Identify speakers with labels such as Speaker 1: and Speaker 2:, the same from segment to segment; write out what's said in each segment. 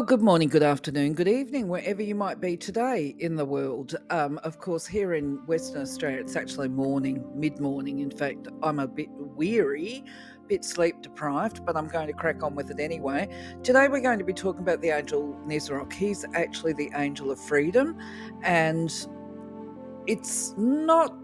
Speaker 1: Good morning, good afternoon, good evening, wherever you might be today in the world. Of course, here in Western Australia, it's actually morning, mid morning. In fact, I'm a bit weary, a bit sleep deprived, but I'm going to crack on with it anyway. Today, we're going to be talking about the angel Nisroc. He's actually the angel of freedom, and it's not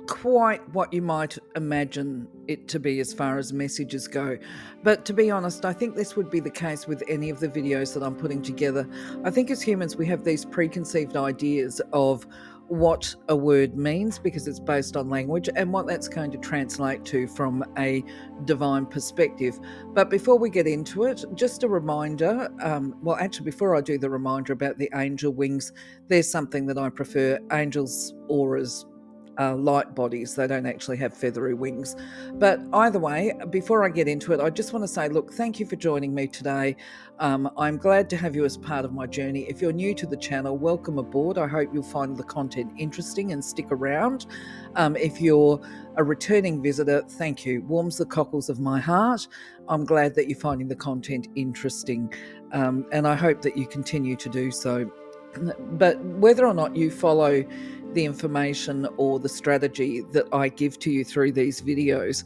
Speaker 1: quite what you might imagine it to be as far as messages go. But to be honest, I think this would be the case with any of the videos that I'm putting together. I think as humans, we have these preconceived ideas of what a word means because it's based on language and what that's going to translate to from a divine perspective. But before we get into it, just a reminder, actually, before I do the reminder about the angel wings, there's something that I prefer. Angels' auras, light bodies. They don't actually have feathery wings. But either way, before I get into it, I just want to say, look, thank you for joining me today. I'm glad to have you as part of my journey. If you're new to the channel, welcome aboard. I hope you'll find the content interesting and stick around. If you're a returning visitor, thank you. Warms the cockles of my heart. I'm glad that you're finding the content interesting, and I hope that you continue to do so. But whether or not you follow the information or the strategy that I give to you through these videos,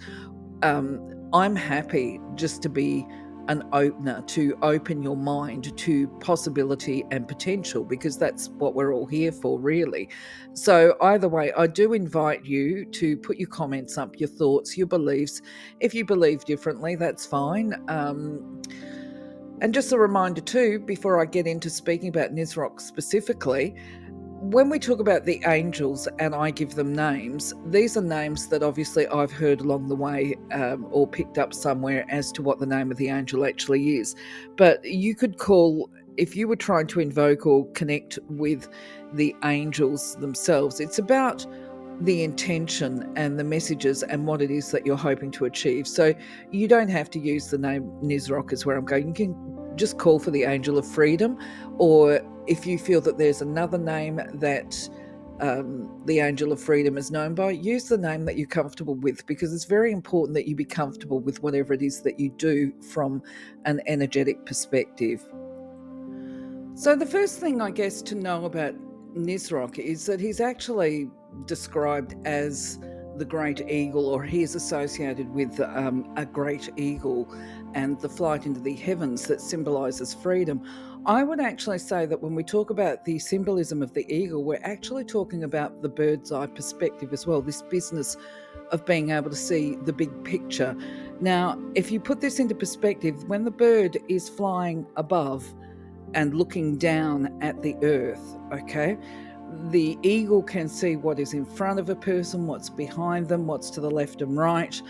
Speaker 1: I'm happy just to be an opener, to open your mind to possibility and potential, because that's what we're all here for, really. So either way, I do invite you to put your comments up, your thoughts, your beliefs. If you believe differently, that's fine. And just a reminder too, before I get into speaking about Nisroc specifically, when we talk about the angels and I give them names, these are names that obviously I've heard along the way, or picked up somewhere as to what the name of the angel actually is. But you could call, if you were trying to invoke or connect with the angels themselves, it's about the intention and the messages and what it is that you're hoping to achieve. So you don't have to use the name Nisroc is where I'm going. You can just call for the angel of freedom, or if you feel that there's another name that the angel of freedom is known by, use the name that you're comfortable with, because it's very important that you be comfortable with whatever it is that you do from an energetic perspective. So the first thing, I guess, to know about Nisroc is that he's actually described as the great eagle, or he is associated with a great eagle and the flight into the heavens that symbolizes freedom. I would actually say that when we talk about the symbolism of the eagle, we're actually talking about the bird's eye perspective as well, this business of being able to see the big picture. Now, if you put this into perspective, when the bird is flying above and looking down at the earth, okay, the eagle can see what is in front of a person, what's behind them, what's to the left and right.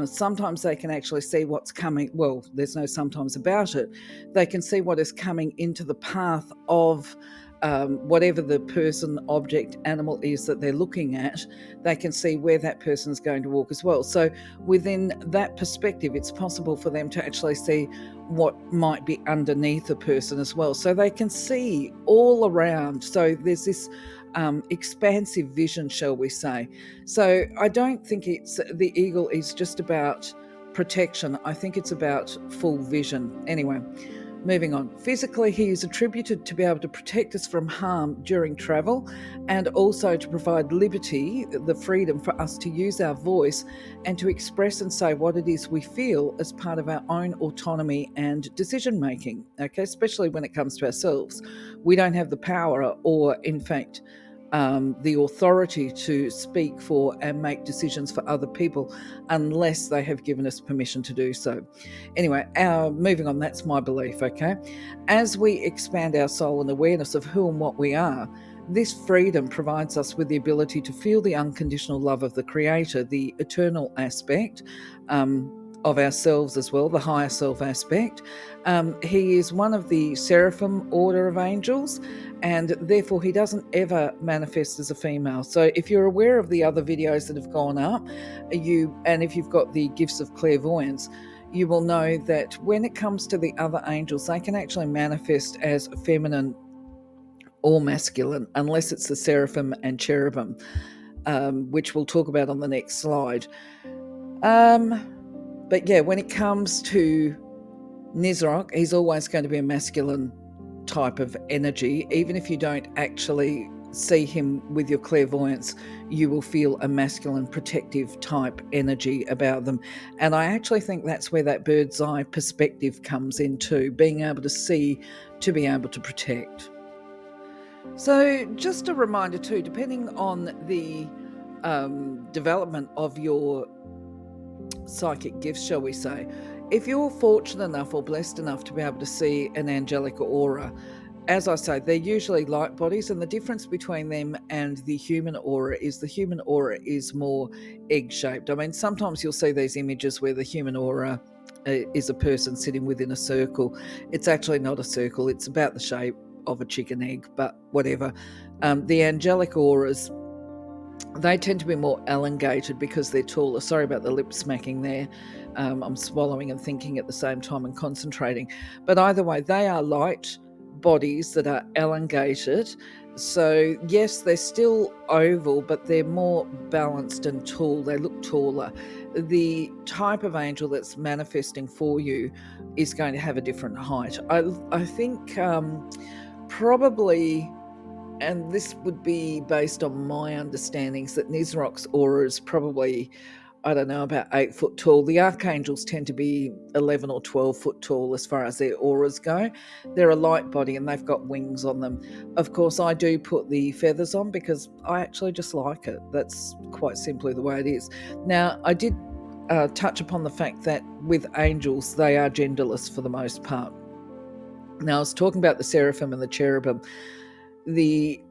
Speaker 1: Sometimes they can actually see what's coming. Well, there's no sometimes about it. They can see what is coming into the path of whatever the person, object, animal is that they're looking at. They can see where that person's going to walk as well. So within that perspective, it's possible for them to actually see what might be underneath a person as well. So they can see all around. So there's this expansive vision, shall we say. So I don't think the eagle is just about protection. I think it's about full vision. Anyway, moving on. Physically, he is attributed to be able to protect us from harm during travel, and also to provide liberty, the freedom for us to use our voice and to express and say what it is we feel as part of our own autonomy and decision making, okay, especially when it comes to ourselves. We don't have the power or, in fact, the authority to speak for and make decisions for other people unless they have given us permission to do so. Anyway, moving on, that's my belief, okay? As we expand our soul and awareness of who and what we are, this freedom provides us with the ability to feel the unconditional love of the Creator, the eternal aspect of ourselves as well, the higher self aspect. He is one of the seraphim order of angels, and therefore he doesn't ever manifest as a female. So if you're aware of the other videos that have gone up, and if you've got the gifts of clairvoyance, you will know that when it comes to the other angels, they can actually manifest as feminine or masculine, unless it's the seraphim and cherubim, which we'll talk about on the next slide. But yeah, when it comes to Nisroc, he's always going to be a masculine type of energy. Even if you don't actually see him with your clairvoyance, you will feel a masculine protective type energy about them. And I actually think that's where that bird's eye perspective comes into, being able to see to be able to protect. So just a reminder too, depending on the development of your psychic gifts, shall we say, if you're fortunate enough or blessed enough to be able to see an angelic aura, as I say, they're usually light bodies, and the difference between them and the human aura is the human aura is more egg-shaped. I mean, sometimes you'll see these images where the human aura is a person sitting within a circle. It's actually not a circle, it's about the shape of a chicken egg, but whatever. The angelic auras, they tend to be more elongated because they're taller. Sorry about the lip smacking there. I'm swallowing and thinking at the same time and concentrating. But either way, they are light bodies that are elongated. So, yes, they're still oval, but they're more balanced and tall. They look taller. The type of angel that's manifesting for you is going to have a different height. I think probably, and this would be based on my understandings, that Nisroc's aura is probably, I don't know, about 8 foot tall. The archangels tend to be 11 or 12 foot tall as far as their auras go. They're a light body and they've got wings on them. Of course, I do put the feathers on because I actually just like it. That's quite simply the way it is. Now, I did touch upon the fact that with angels, they are genderless for the most part. Now, I was talking about the seraphim and the cherubim. The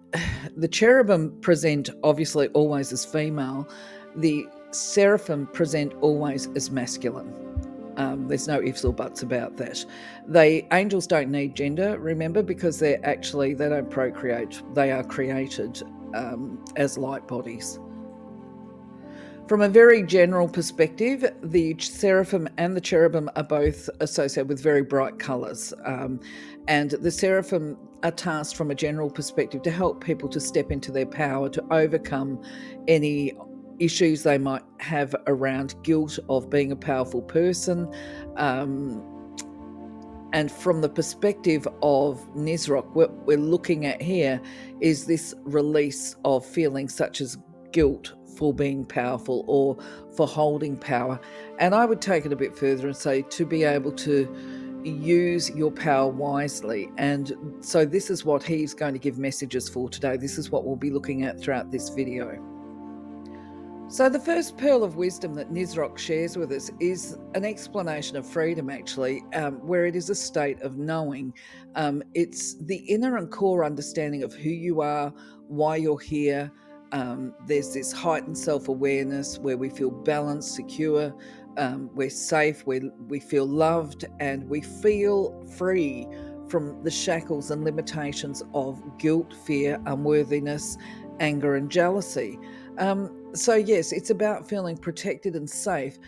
Speaker 1: cherubim present obviously always as female. The seraphim present always as masculine. There's no ifs or buts about that. Angels don't need gender, remember, because they don't procreate. They are created as light bodies. From a very general perspective, the seraphim and the cherubim are both associated with very bright colours. And the seraphim are tasked from a general perspective to help people to step into their power, to overcome any issues they might have around guilt of being a powerful person. And from the perspective of Nisroc, what we're looking at here is this release of feelings such as guilt for being powerful or for holding power. And I would take it a bit further and say to be able to use your power wisely. And so this is what he's going to give messages for today. This is what we'll be looking at throughout this video. So the first pearl of wisdom that Nisroc shares with us is an explanation of freedom, actually, where it is a state of knowing. It's the inner and core understanding of who you are, why you're here. There's this heightened self-awareness where we feel balanced, secure, we're safe, we feel loved, and we feel free from the shackles and limitations of guilt, fear, unworthiness, anger, and jealousy. So yes, it's about feeling protected and safe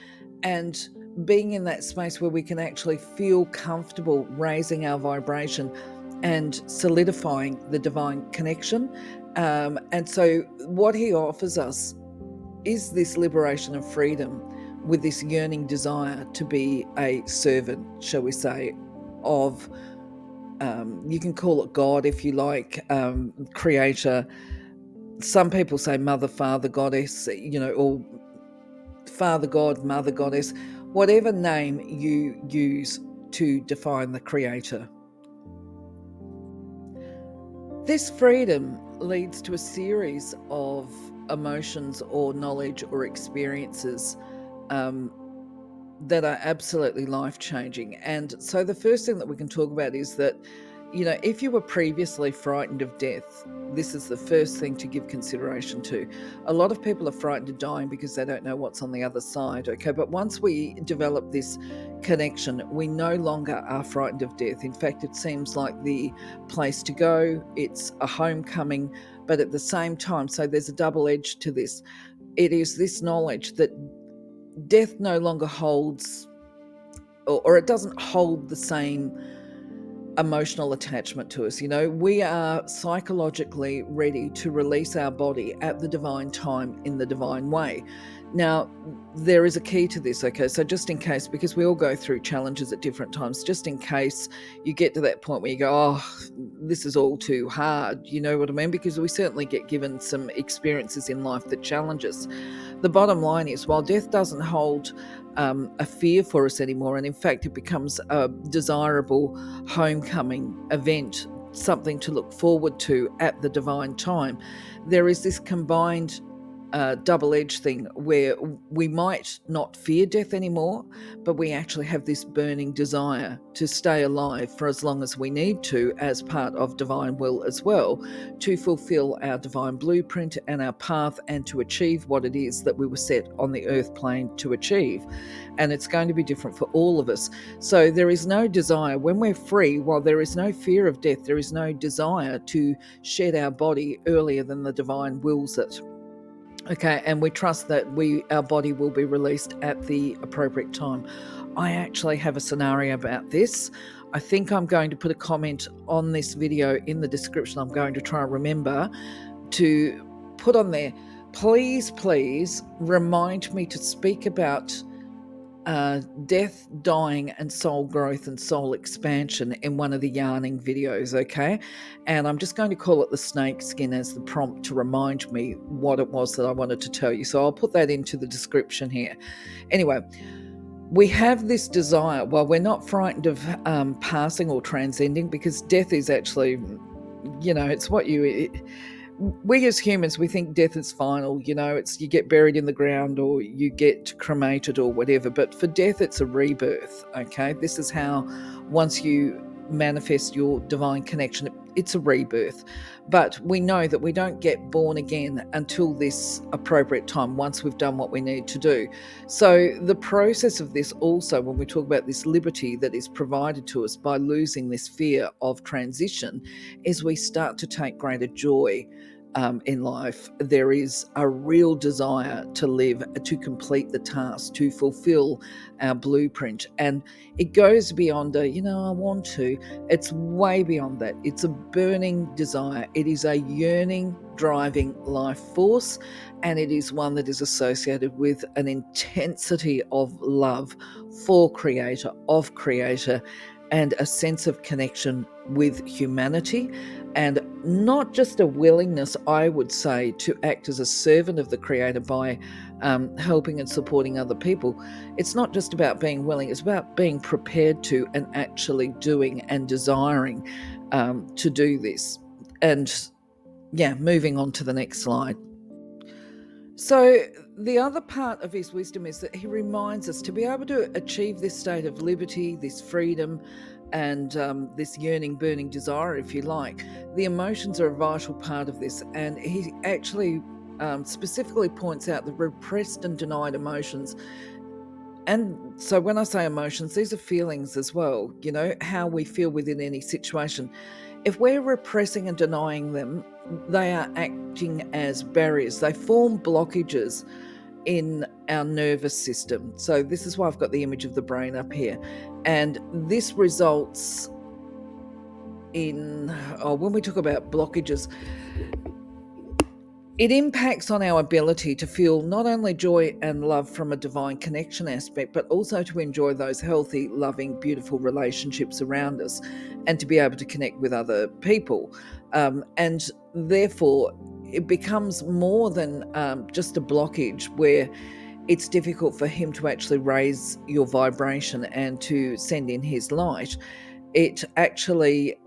Speaker 1: and being in that space where we can actually feel comfortable raising our vibration and solidifying the divine connection. And so what he offers us is this liberation and freedom with this yearning desire to be a servant, shall we say, of, you can call it God if you like, creator. Some people say mother, father, goddess, or father god, mother goddess, whatever name you use to define the creator. This freedom leads to a series of emotions or knowledge or experiences that are absolutely life-changing. And so the first thing that we can talk about is that, if you were previously frightened of death, this is the first thing to give consideration to. A lot of people are frightened of dying because they don't know what's on the other side, okay? But once we develop this connection, we no longer are frightened of death. In fact, it seems like the place to go. It's a homecoming, but at the same time, so there's a double edge to this. It is this knowledge that death no longer holds, or it doesn't hold the same emotional attachment to us. We are psychologically ready to release our body at the divine time in the divine way. Now, there is a key to this, okay? So just in case, because we all go through challenges at different times, just in case you get to that point where you go, oh, this is all too hard, you know what I mean? Because we certainly get given some experiences in life that challenge us. The bottom line is, while death doesn't hold a fear for us anymore, and in fact, it becomes a desirable homecoming event, something to look forward to at the divine time, there is this combined double-edged thing where we might not fear death anymore, but we actually have this burning desire to stay alive for as long as we need to, as part of divine will as well, to fulfill our divine blueprint and our path, and to achieve what it is that we were set on the earth plane to achieve. And it's going to be different for all of us. So there is no desire when we're free. While there is no fear of death, there is no desire to shed our body earlier than the divine wills it. Okay, and we trust that our body will be released at the appropriate time. I actually have a scenario about this. I think I'm going to put a comment on this video in the description. I'm going to try and remember to put on there. Please remind me to speak about death, dying, and soul growth and soul expansion in one of the yarning videos, okay? And I'm just going to call it the snake skin as the prompt to remind me what it was that I wanted to tell you. So I'll put that into the description here. Anyway, we have this desire, while we're not frightened of passing or transcending, because death is actually, it's what we as humans, we think death is final, it's you get buried in the ground or you get cremated or whatever. But for death, it's a rebirth, okay? This is how, once you manifest your divine connection, it's a rebirth. But we know that we don't get born again until this appropriate time, once we've done what we need to do. So the process of this also, when we talk about this liberty that is provided to us by losing this fear of transition, is we start to take greater joy in life. There is a real desire to live, to complete the task, to fulfill our blueprint. And it goes beyond I want to. It's way beyond that. It's a burning desire. It is a yearning, driving life force. And it is one that is associated with an intensity of love for Creator, of Creator, and a sense of connection with humanity, and not just a willingness, I would say, to act as a servant of the Creator by helping and supporting other people. It's not just about being willing, it's about being prepared to, and actually doing and desiring to do this. And moving on to the next slide. So the other part of his wisdom is that he reminds us to be able to achieve this state of liberty, this freedom, and this yearning, burning desire, if you like. The emotions are a vital part of this, and he actually specifically points out the repressed and denied emotions. And so when I say emotions, these are feelings as well, how we feel within any situation. If we're repressing and denying them, they are acting as barriers. They form blockages in our nervous system. So this is why I've got the image of the brain up here. And this results in, when we talk about blockages, it impacts on our ability to feel not only joy and love from a divine connection aspect, but also to enjoy those healthy, loving, beautiful relationships around us, and to be able to connect with other people. And therefore, it becomes more than just a blockage where it's difficult for him to actually raise your vibration and to send in his light. It actually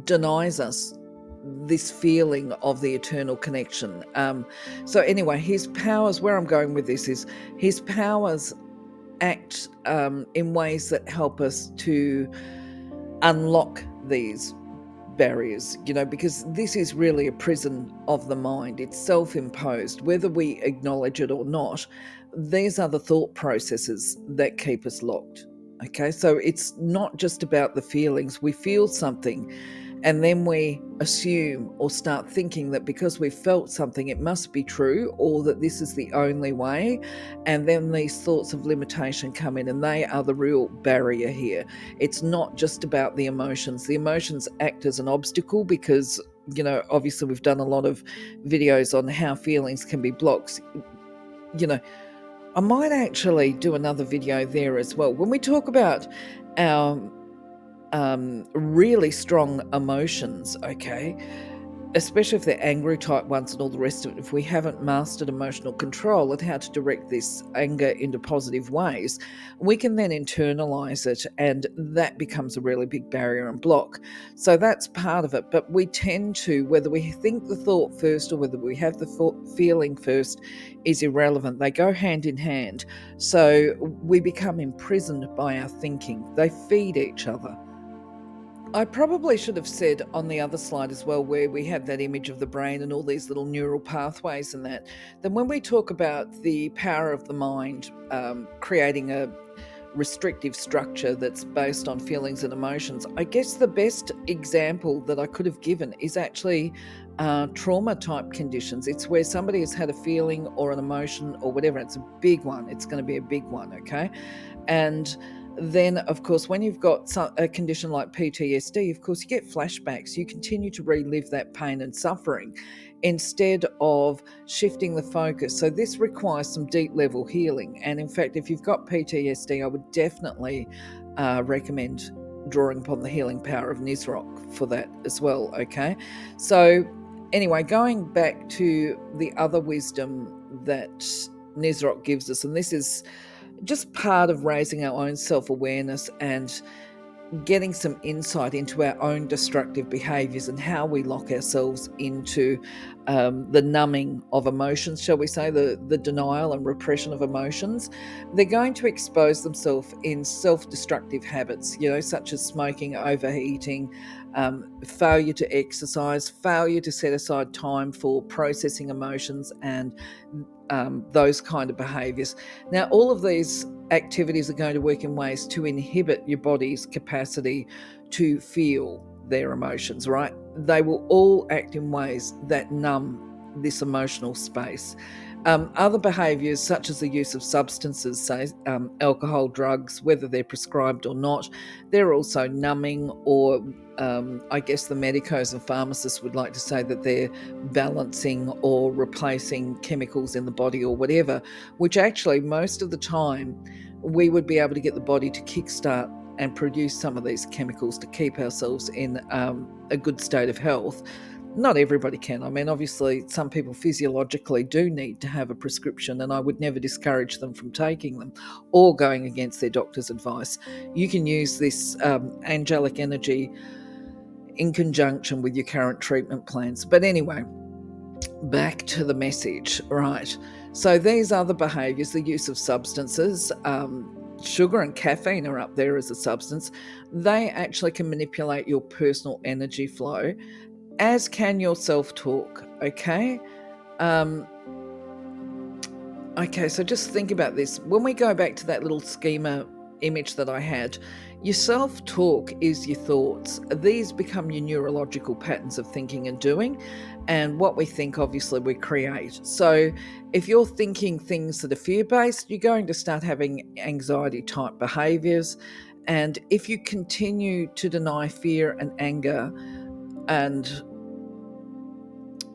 Speaker 1: denies us this feeling of the eternal connection. So anyway, his powers, where I'm going with this is, his powers act in ways that help us to unlock these barriers, because this is really a prison of the mind. It's self-imposed, whether we acknowledge it or not. These are the thought processes that keep us locked. Okay, so it's not just about the feelings. We feel something, and then we assume or start thinking that because we felt something, it must be true, or that this is the only way. And then these thoughts of limitation come in, and they are the real barrier here. It's not just about the emotions. The emotions act as an obstacle because, obviously we've done a lot of videos on how feelings can be blocks. I might actually do another video there as well. When we talk about our really strong emotions, okay, especially if they're angry type ones and all the rest of it, if we haven't mastered emotional control and how to direct this anger into positive ways, we can then internalize it, and that becomes a really big barrier and block. So that's part of it. But we tend to, whether we think the thought first or whether we have the feeling first, is irrelevant. They go hand in hand. So we become imprisoned by our thinking. They feed each other. I probably should have said on the other slide as well, where we have that image of the brain and all these little neural pathways and that, then when we talk about the power of the mind creating a restrictive structure that's based on feelings and emotions, I guess the best example that I could have given is actually trauma type conditions. It's where somebody has had a feeling or an emotion or whatever. It's a big one. It's going to be a big one, okay? And then, of course, when you've got a condition like PTSD, of course, you get flashbacks. You continue to relive that pain and suffering instead of shifting the focus. So this requires some deep level healing. And in fact, if you've got PTSD, I would definitely recommend drawing upon the healing power of Nisroc for that as well, okay? So anyway, going back to the other wisdom that Nisroc gives us, and this is just part of raising our own self-awareness and getting some insight into our own destructive behaviours and how we lock ourselves into the numbing of emotions, shall we say, the denial and repression of emotions. They're going to expose themselves in self-destructive habits, such as smoking, overeating, failure to exercise, failure to set aside time for processing emotions, and those kind of behaviours. Now, all of these activities are going to work in ways to inhibit your body's capacity to feel their emotions, right? They will all act in ways that numb this emotional space. Other behaviours, such as the use of substances, say alcohol, drugs, whether they're prescribed or not, they're also numbing, or I guess the medicos and pharmacists would like to say that they're balancing or replacing chemicals in the body or whatever, which actually most of the time we would be able to get the body to kickstart and produce some of these chemicals to keep ourselves in a good state of health. Not everybody can. I mean, obviously, some people physiologically do need to have a prescription, and I would never discourage them from taking them or going against their doctor's advice. You can use this angelic energy in conjunction with your current treatment plans. But anyway, back to the message, right? So these other behaviours, the use of substances, sugar and caffeine are up there as a substance. They actually can manipulate your personal energy flow, as can your self-talk, okay? Okay, so just think about this. When we go back to that little schema image that I had, your self-talk is your thoughts. These become your neurological patterns of thinking and doing, and what we think, obviously, we create. So if you're thinking things that are fear-based, you're going to start having anxiety-type behaviours, and if you continue to deny fear and anger and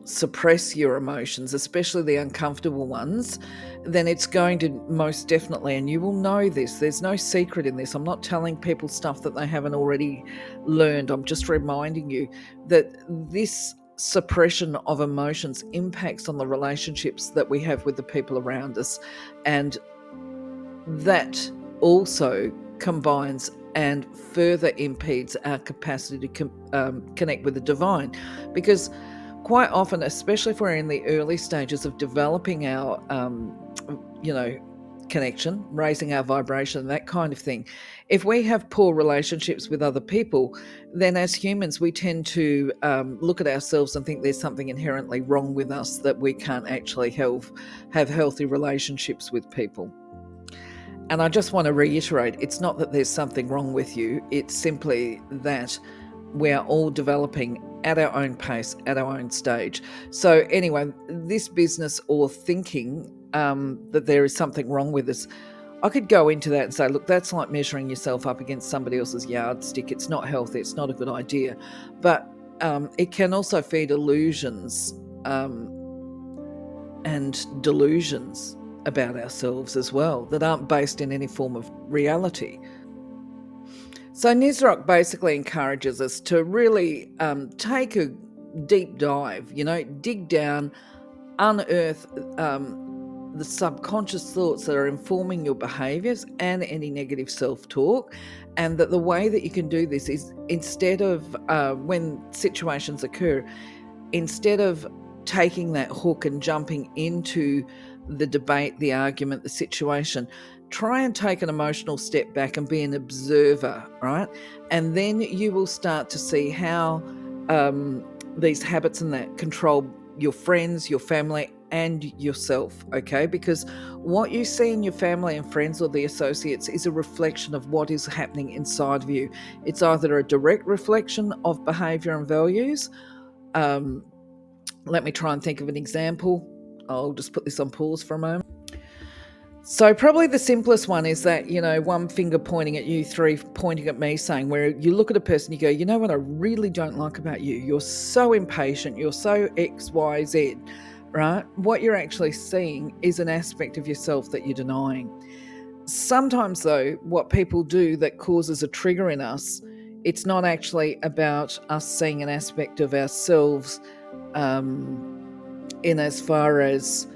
Speaker 1: suppress your emotions, especially the uncomfortable ones, then it's going to most definitely, and you will know this, there's no secret in this. I'm not telling people stuff that they haven't already learned. I'm just reminding you that this suppression of emotions impacts on the relationships that we have with the people around us, and that also combines and further impedes our capacity to connect with the divine, because quite often, especially if we're in the early stages of developing our, connection, raising our vibration, that kind of thing, if we have poor relationships with other people, then as humans, we tend to look at ourselves and think there's something inherently wrong with us, that we can't actually have healthy relationships with people. And I just want to reiterate, it's not that there's something wrong with you, it's simply that we are all developing at our own pace, at our own stage. So anyway, this business or thinking that there is something wrong with us, I could go into that and say, look, that's like measuring yourself up against somebody else's yardstick. It's not healthy. It's not a good idea. But it can also feed illusions and delusions. about ourselves as well that aren't based in any form of reality. So Nisroc basically encourages us to really take a deep dive, dig down, unearth the subconscious thoughts that are informing your behaviors and any negative self-talk. And that the way that you can do this is, instead of when situations occur, instead of taking that hook and jumping into the debate, the argument, the situation, try and take an emotional step back and be an observer, right? And then you will start to see how these habits and that control your friends, your family, and yourself, okay? Because what you see in your family and friends or the associates is a reflection of what is happening inside of you. It's either a direct reflection of behavior and values. Let me try and think of an example. I'll just put this on pause for a moment. So probably the simplest one is that, one finger pointing at you, three pointing at me, saying, where you look at a person, you go, you know what I really don't like about you? You're so impatient. You're so X, Y, Z, right? What you're actually seeing is an aspect of yourself that you're denying. Sometimes, though, what people do that causes a trigger in us, it's not actually about us seeing an aspect of ourselves in as far as,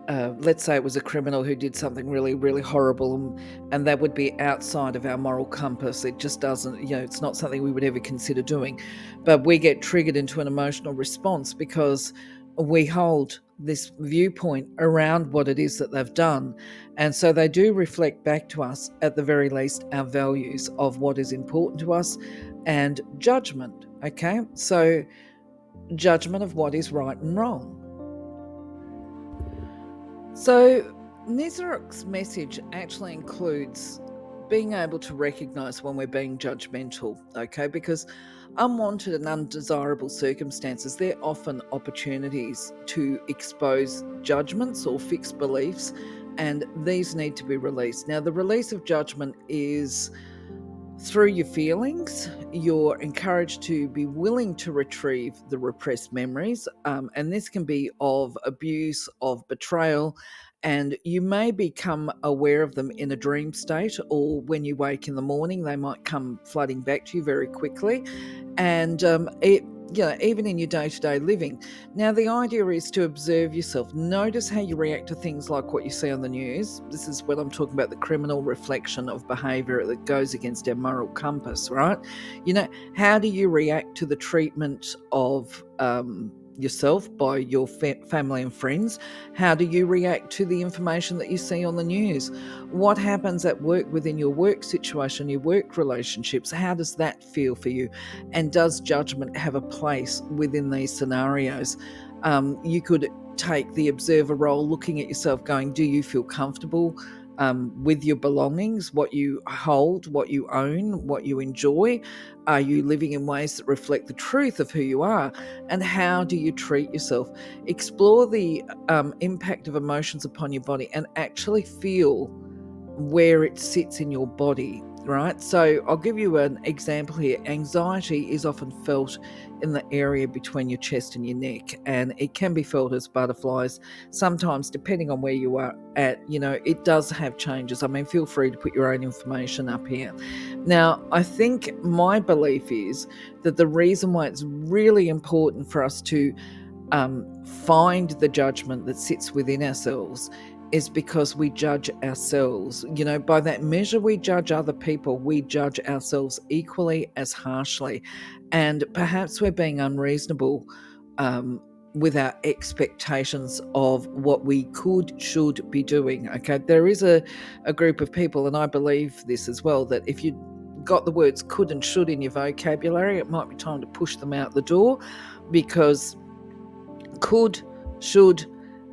Speaker 1: let's say it was a criminal who did something really, really horrible, and that would be outside of our moral compass. It just doesn't, it's not something we would ever consider doing. But we get triggered into an emotional response because we hold this viewpoint around what it is that they've done. And so they do reflect back to us, at the very least, our values of what is important to us and judgment. Okay, so judgment of what is right and wrong. So Nisroc's message actually includes being able to recognize when we're being judgmental, okay? Because unwanted and undesirable circumstances, they're often opportunities to expose judgments or fixed beliefs, and these need to be released. Now, the release of judgment is through your feelings. You're encouraged to be willing to retrieve the repressed memories, and this can be of abuse, of betrayal, and you may become aware of them in a dream state, or when you wake in the morning, they might come flooding back to you very quickly. And even in your day-to-day living. Now, the idea is to observe yourself. Notice how you react to things like what you see on the news. This is when I'm talking about the criminal reflection of behavior that goes against our moral compass, right? How do you react to the treatment of yourself by your family and friends? How do you react to the information that you see on the news? What happens at work within your work situation, your work relationships? How does that feel for you? And does judgment have a place within these scenarios? You could take the observer role, looking at yourself, going, do you feel comfortable with your belongings, what you hold, what you own, what you enjoy? Are you living in ways that reflect the truth of who you are? And how do you treat yourself? Explore the impact of emotions upon your body and actually feel where it sits in your body, right? So I'll give you an example here. Anxiety is often felt in the area between your chest and your neck, and it can be felt as butterflies. Sometimes, depending on where you are at, it does have changes. I mean, feel free to put your own information up here. Now, I think my belief is that the reason why it's really important for us to find the judgment that sits within ourselves is because we judge ourselves. By that measure we judge other people, we judge ourselves equally as harshly. And perhaps we're being unreasonable with our expectations of what we should be doing. Okay, there is a group of people, and I believe this as well, that if you got the words could and should in your vocabulary, it might be time to push them out the door, because could, should,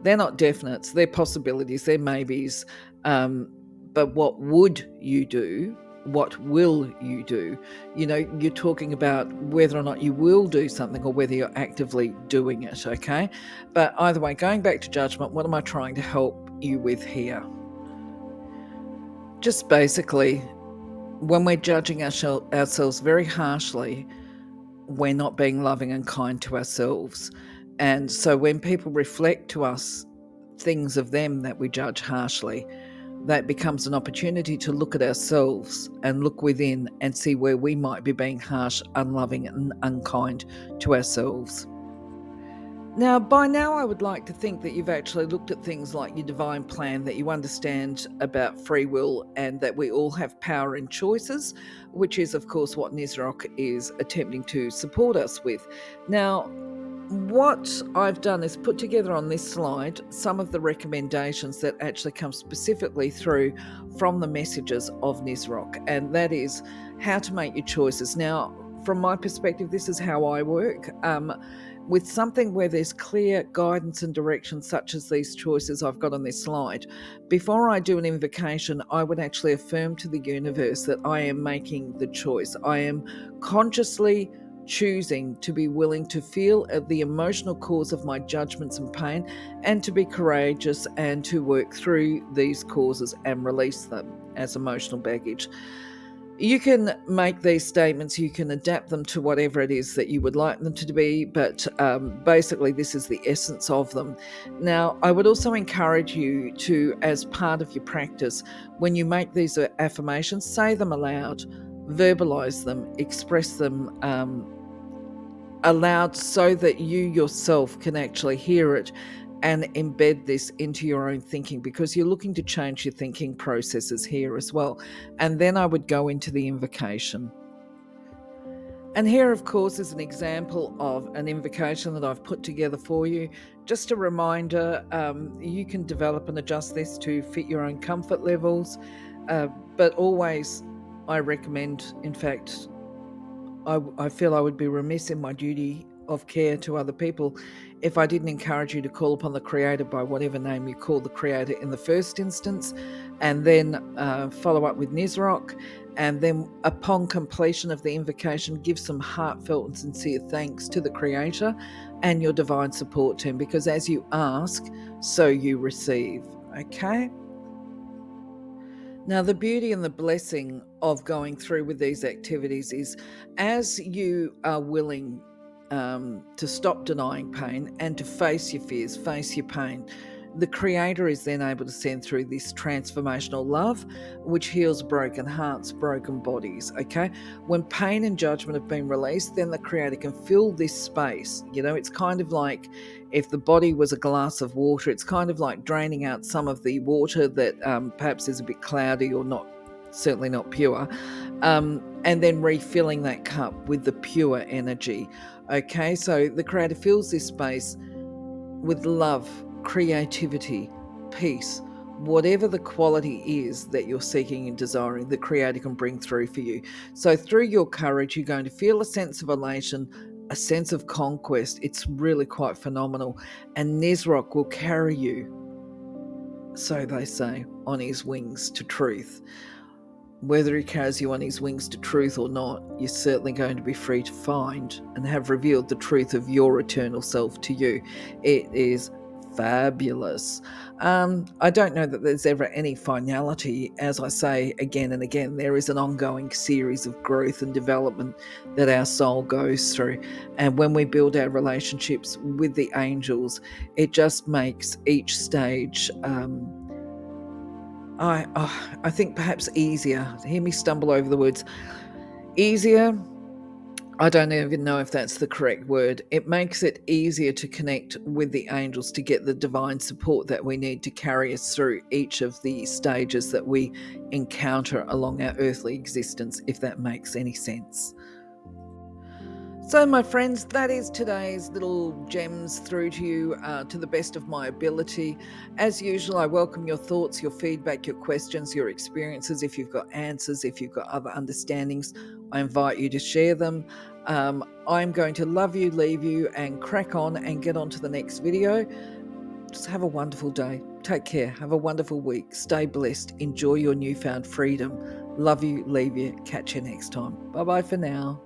Speaker 1: they're not definites, they're possibilities, they're maybes. But what would you do? What will you do? You're talking about whether or not you will do something or whether you're actively doing it, okay? But either way, going back to judgment, what am I trying to help you with here? Just basically, when we're judging ourselves very harshly, we're not being loving and kind to ourselves. And so when people reflect to us things of them that we judge harshly. That becomes an opportunity to look at ourselves and look within and see where we might be being harsh, unloving, and unkind to ourselves. Now, by now, I would like to think that you've actually looked at things like your divine plan, that you understand about free will, and that we all have power in choices, which is, of course, what Nisroc is attempting to support us with. Now, what I've done is put together on this slide some of the recommendations that actually come specifically through from the messages of Nisroc, and that is how to make your choices. Now, from my perspective, this is how I work. With something where there's clear guidance and direction, such as these choices I've got on this slide, before I do an invocation, I would actually affirm to the universe that I am making the choice. I am consciously choosing to be willing to feel the emotional cause of my judgments and pain, and to be courageous and to work through these causes and release them as emotional baggage. You can make these statements, you can adapt them to whatever it is that you would like them to be, but basically this is the essence of them. Now, I would also encourage you to, as part of your practice, when you make these affirmations, say them aloud, verbalize them, express them aloud, so that you yourself can actually hear it and embed this into your own thinking, because you're looking to change your thinking processes here as well. And then I would go into the invocation. And here, of course, is an example of an invocation that I've put together for you. Just a reminder, you can develop and adjust this to fit your own comfort levels, but always I recommend, in fact, I feel I would be remiss in my duty of care to other people if I didn't encourage you to call upon the Creator by whatever name you call the Creator in the first instance, and then follow up with Nisroc, and then upon completion of the invocation, give some heartfelt and sincere thanks to the Creator and your divine support team, because as you ask, so you receive. Okay? Now, the beauty and the blessing of going through with these activities is, as you are willing to stop denying pain and to face your fears, face your pain, the Creator is then able to send through this transformational love, which heals broken hearts, broken bodies. Okay, when pain and judgment have been released, then the Creator can fill this space. You know, it's kind of like if the body was a glass of water, it's kind of like draining out some of the water that perhaps is a bit cloudy or not, certainly not pure, and then refilling that cup with the pure energy. Okay, so the Creator fills this space with love, creativity, peace, whatever the quality is that you're seeking and desiring, the Creator can bring through for you. So through your courage, you're going to feel a sense of elation, a sense of conquest. It's really quite phenomenal. And Nisroc will carry you, so they say, on his wings to truth. Whether he carries you on his wings to truth or not, you're certainly going to be free to find and have revealed the truth of your eternal self to you. It is fabulous. I don't know that there's ever any finality. As I say again and again, there is an ongoing series of growth and development that our soul goes through. And when we build our relationships with the angels, it just makes each stage I think perhaps easier. Hear me stumble over the words. Easier, I don't even know if that's the correct word. It makes it easier to connect with the angels, to get the divine support that we need to carry us through each of the stages that we encounter along our earthly existence, if that makes any sense. So, my friends, that is today's little gems through to you to the best of my ability. As usual, I welcome your thoughts, your feedback, your questions, your experiences. If you've got answers, if you've got other understandings, I invite you to share them. I'm going to love you, leave you, and crack on and get on to the next video. Just have a wonderful day. Take care. Have a wonderful week. Stay blessed. Enjoy your newfound freedom. Love you, leave you. Catch you next time. Bye-bye for now.